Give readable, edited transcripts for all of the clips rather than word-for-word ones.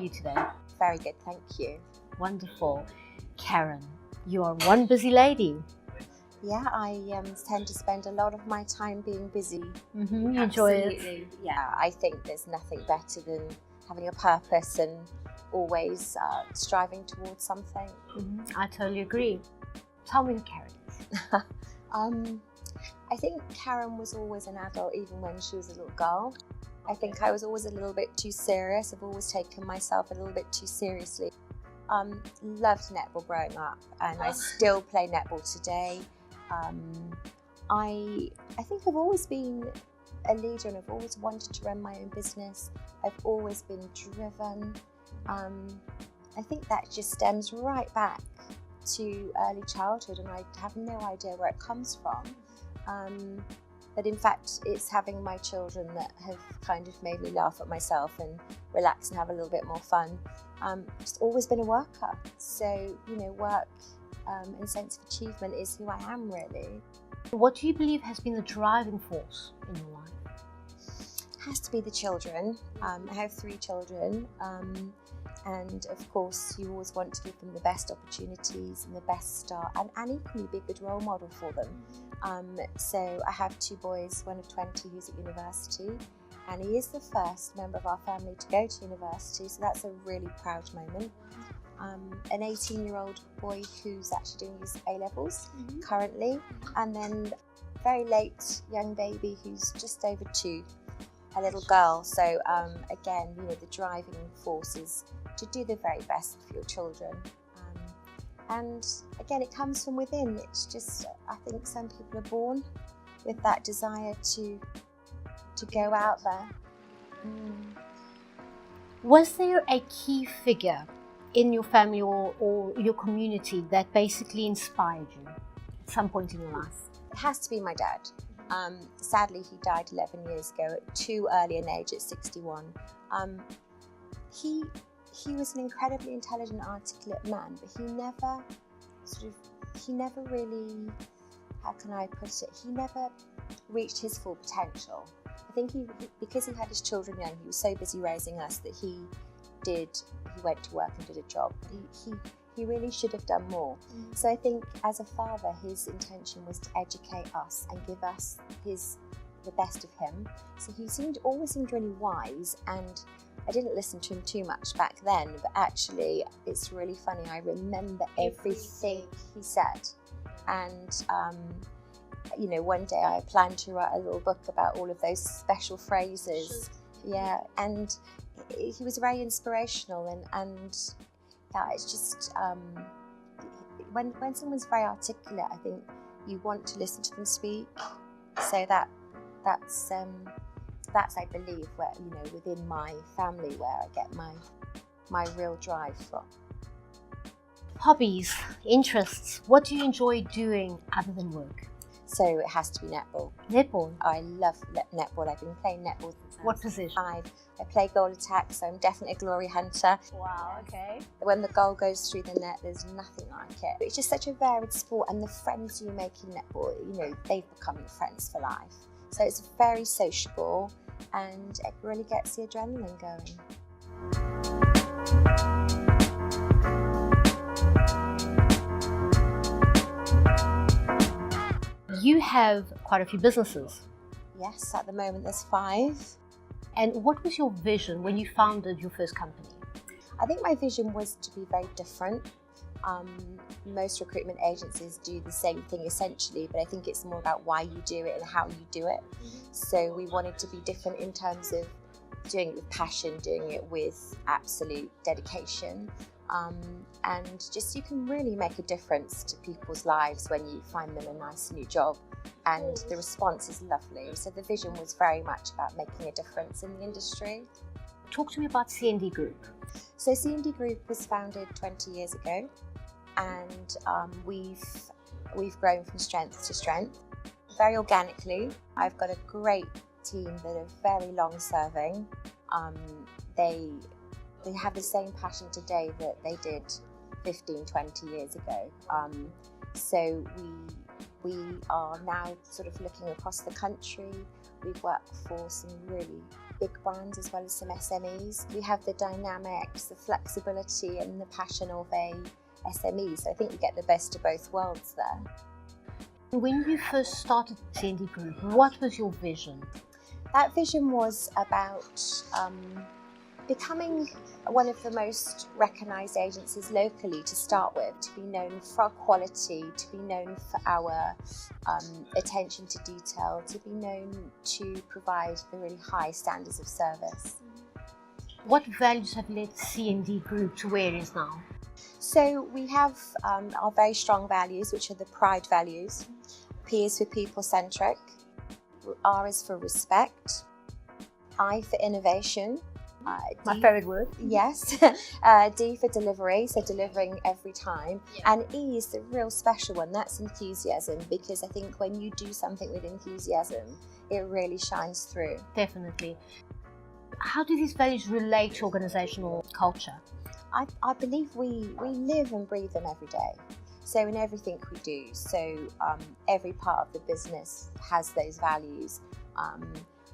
you today? Very good, thank you. Wonderful. Karen, you are one busy lady. Yeah, I tend to spend a lot of my time being busy. You enjoy it? Absolutely. Yeah, I think there's nothing better than having a purpose and always striving towards something. I totally agree. Tell me who Karen is. I think Karen was always an adult even when she was a little girl. I think I was always a little bit too serious. I've always taken myself a little bit too seriously. Loved netball growing up, and I still play netball today. I think I've always been a leader, and I've always wanted to run my own business. I've always been driven. I think that just stems right back to early childhood, and I have no idea where it comes from. But in fact, it's having my children that have kind of made me laugh at myself and relax and have a little bit more fun. Just always been a worker. So, work and sense of achievement is who I am, really. What do you believe has been the driving force in your life? It has to be the children. I have 3 children. And of course, you always want to give them the best opportunities and the best start, and equally be a good role model for them. So I have 2 boys, one of 20 who's at university, and he is the first member of our family to go to university, so that's a really proud moment. An 18-year-old boy who's actually doing his A-levels currently, and then a very late young baby who's just over 2, a little girl. So again, the driving force is to do the very best for your children. And again, it comes from within. It's just, I think some people are born with that desire to go out there. Was there a key figure in your family or your community that basically inspired you at some point in your life? It has to be my dad. Sadly, he died 11 years ago at too early an age, at 61. He was an incredibly intelligent, articulate man, but he never really, how can I put it, he never reached his full potential. I think because he had his children young, he was so busy raising us that he went to work and did a job. He really should have done more. So I think as a father, his intention was to educate us and give us the best of him. So he always seemed really wise, and I didn't listen to him too much back then, but actually it's really funny. I remember everything he said. And one day I planned to write a little book about all of those special phrases. Yeah, and he was very inspirational, and yeah, it's just when someone's very articulate, I think you want to listen to them speak. So that's I believe where within my family where I get my real drive from. Hobbies, interests. What do you enjoy doing other than work? So it has to be netball. Netball? I love netball. I've been playing netball since What position? 5. I play goal attack, so I'm definitely a glory hunter. Wow, okay. When the goal goes through the net, there's nothing like it. It's just such a varied sport, and the friends you make in netball, they've become your friends for life. So it's very sociable, and it really gets the adrenaline going. You have quite a few businesses. Yes, at the moment there's 5. And what was your vision when you founded your first company? I think my vision was to be very different. Most recruitment agencies do the same thing essentially, but I think it's more about why you do it and how you do it. So we wanted to be different in terms of doing it with passion, doing it with absolute dedication. And just you can really make a difference to people's lives when you find them a nice new job, and the response is lovely. So the vision was very much about making a difference in the industry. Talk to me about C&D Group. So C&D Group was founded 20 years ago, and we've grown from strength to strength very organically. I've got a great team that are very long serving. They have the same passion today that they did 15, 20 years ago. So we are now sort of looking across the country. We've worked for some really big brands as well as some SMEs. We have the dynamics, the flexibility and the passion of a SME, so I think we get the best of both worlds there. When you first started C&D Group, what was your vision? That vision was about becoming one of the most recognised agencies locally to start with, to be known for our quality, to be known for our attention to detail, to be known to provide the really high standards of service. What values have led C&D Group to where it is now? So we have our very strong values, which are the Pride values. P is for people-centric, R is for respect, I for innovation, My favourite word. Yes, D for delivery, so delivering every time, and E is the real special one, that's enthusiasm, because I think when you do something with enthusiasm, it really shines through. Definitely. How do these values relate to organisational culture? I believe we live and breathe them every day. So in everything we do, so every part of the business has those values,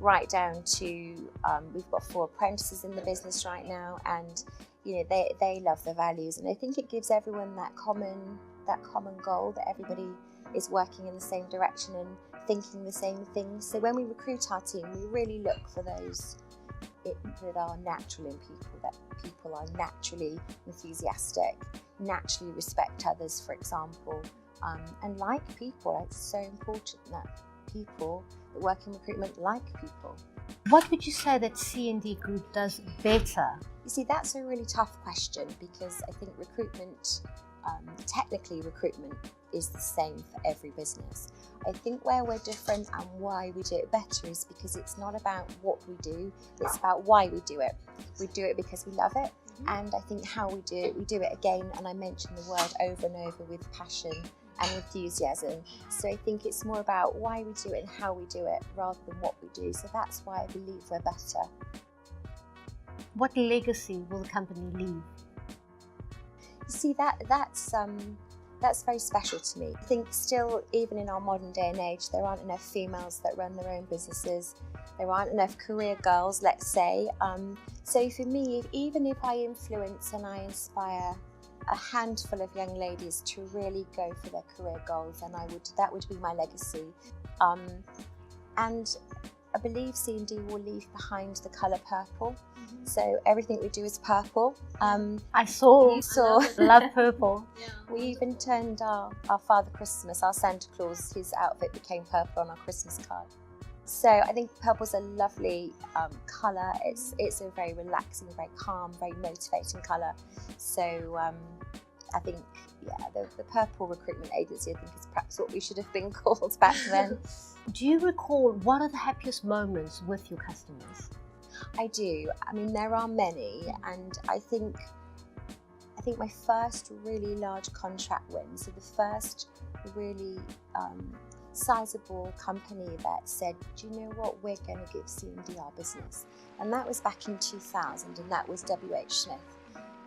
right down to we've got 4 apprentices in the business right now, and you know they love the values, and I think it gives everyone that common goal, that everybody is working in the same direction and thinking the same things. So when we recruit our team, we really look for those that are natural in people, that people are naturally enthusiastic, naturally respect others, for example, and like people. It's so important that people that work in recruitment like people. What would you say that C&D Group does better? You see, that's a really tough question, because I think recruitment, technically recruitment is the same for every business. I think where we're different and why we do it better is because it's not about what we do, it's about why we do it. We do it because we love it, and I think how we do it again, and I mentioned the word over and over, with passion and enthusiasm. So I think it's more about why we do it and how we do it rather than what we do. So that's why I believe we're better. What legacy will the company leave? You see, that's very special to me. I think still, even in our modern day and age, there aren't enough females that run their own businesses. There aren't enough career girls, let's say. So for me, even if I influence and I inspire a handful of young ladies to really go for their career goals, and that would be my legacy. And I believe C&D will leave behind the colour purple. So everything we do is purple. I saw. You saw. Love purple. We even turned our Father Christmas, our Santa Claus, his outfit became purple on our Christmas card. So I think purple's a lovely colour. It's a very relaxing, very calm, very motivating colour. So I think, the purple recruitment agency, I think, is perhaps what we should have been called back then. Do you recall what are the happiest moments with your customers? I do. I mean, there are many, and I think my first really large contract win, so the first really sizable company that said, do you know what, we're going to give C&D our business, and that was back in 2000, and that was WH Smith.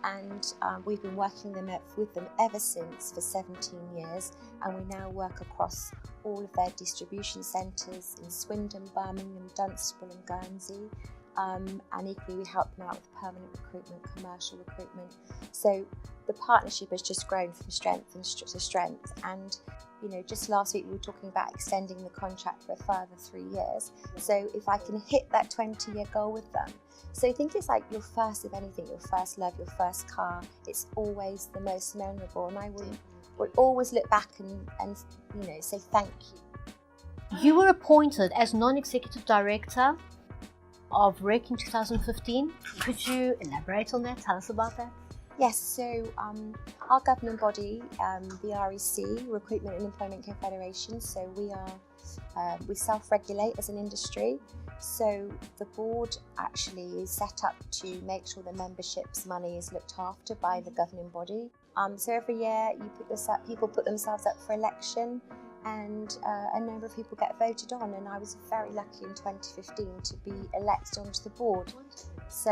And we've been working with them ever since, for 17 years, and we now work across all of their distribution centres in Swindon, Birmingham, Dunstable and Guernsey. And equally we help them out with permanent recruitment, commercial recruitment. So the partnership has just grown from strength to strength. And you know, just last week we were talking about extending the contract for a further 3 years. So if I can hit that 20-year goal with them. So I think it's like your first of anything, your first love, your first car. It's always the most memorable, and I would always look back and you know, say thank you. You were appointed as non-executive director of REC in 2015. Could you elaborate on that? Tell us about that. Yes, so our governing body, the REC, Recruitment and Employment Confederation, so we self-regulate as an industry. So the board actually is set up to make sure the membership's money is looked after by the governing body. So every year people put themselves up for election, and a number of people get voted on, and I was very lucky in 2015 to be elected onto the board. So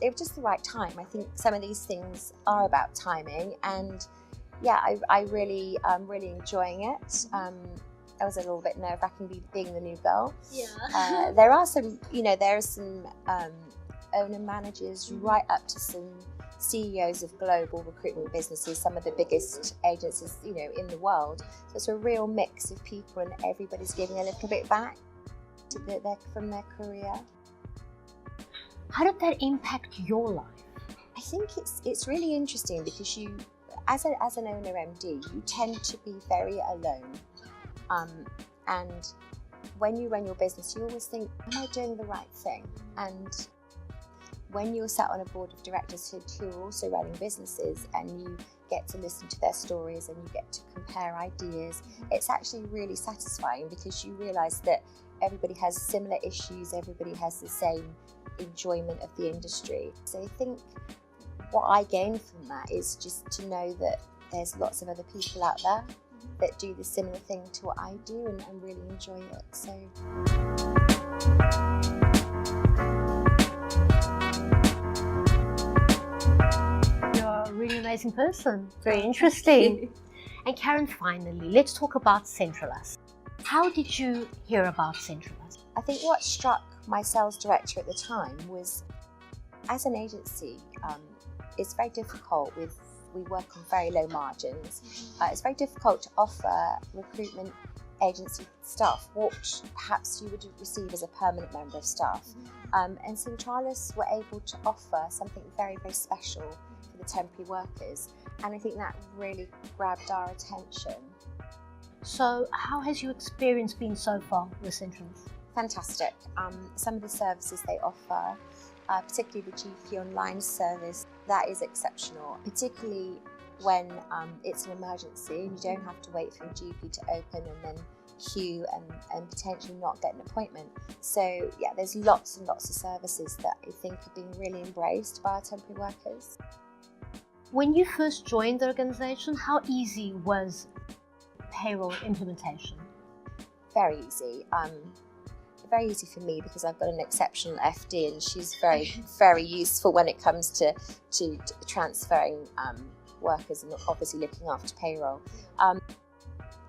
it was just the right time. I think some of these things are about timing, and yeah, I really really enjoying it. I was a little bit nerve-wracking being the new girl. Yeah. There are some, there are some owner managers right up to some CEOs of global recruitment businesses, some of the biggest agencies, in the world. So it's a real mix of people, and everybody's giving a little bit back to from their career. How did that impact your life? I think it's really interesting because you, as an owner MD, you tend to be very alone. And when you run your business, you always think, am I doing the right thing? And when you're sat on a board of directors who are also running businesses, and you get to listen to their stories and you get to compare ideas, it's actually really satisfying because you realise that everybody has similar issues, everybody has the same enjoyment of the industry. So I think what I gain from that is just to know that there's lots of other people out there that do the similar thing to what I do and really enjoy it. So. You're a really amazing person. Very interesting. And Karen, finally, let's talk about Centralas. How did you hear about Centralas? I think what struck my sales director at the time was, as an agency, it's very difficult we work on very low margins. It's very difficult to offer recruitment agency staff what perhaps you would receive as a permanent member of staff. And Centralas were able to offer something very, very special for the temporary workers. And I think that really grabbed our attention. So how has your experience been so far with Centralas? Fantastic. Some of the services they offer, particularly the GP online service, that is exceptional, particularly when it's an emergency and you don't have to wait for your GP to open and then queue and potentially not get an appointment. So yeah, there's lots and lots of services that I think are being really embraced by our temporary workers. When you first joined the organisation, how easy was payroll implementation? Very easy. Very easy for me because I've got an exceptional FD and she's very, very useful when it comes to transferring workers and obviously looking after payroll.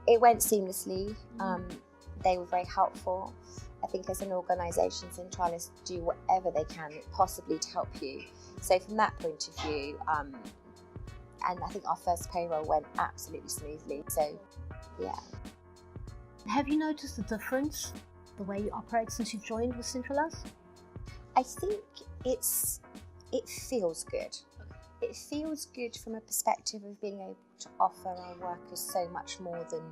It went seamlessly. They were very helpful. I think as an organisation, Centralas do whatever they can possibly to help you. So from that point of view, and I think our first payroll went absolutely smoothly. So yeah. Have you noticed the difference, the way you operate since you've joined with Centralas? I think it feels good. It feels good from a perspective of being able to offer our workers so much more than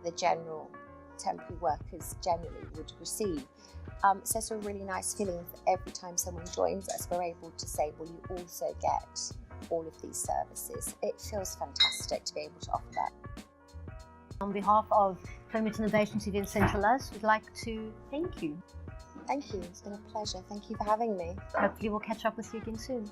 the general temporary workers generally would receive. So it's a really nice feeling that every time someone joins us, we're able to say, well, you also get all of these services. It feels fantastic to be able to offer that. On behalf of Climate Innovations Event Centralas, we'd like to thank you. Thank you, it's been a pleasure. Thank you for having me. Hopefully we'll catch up with you again soon.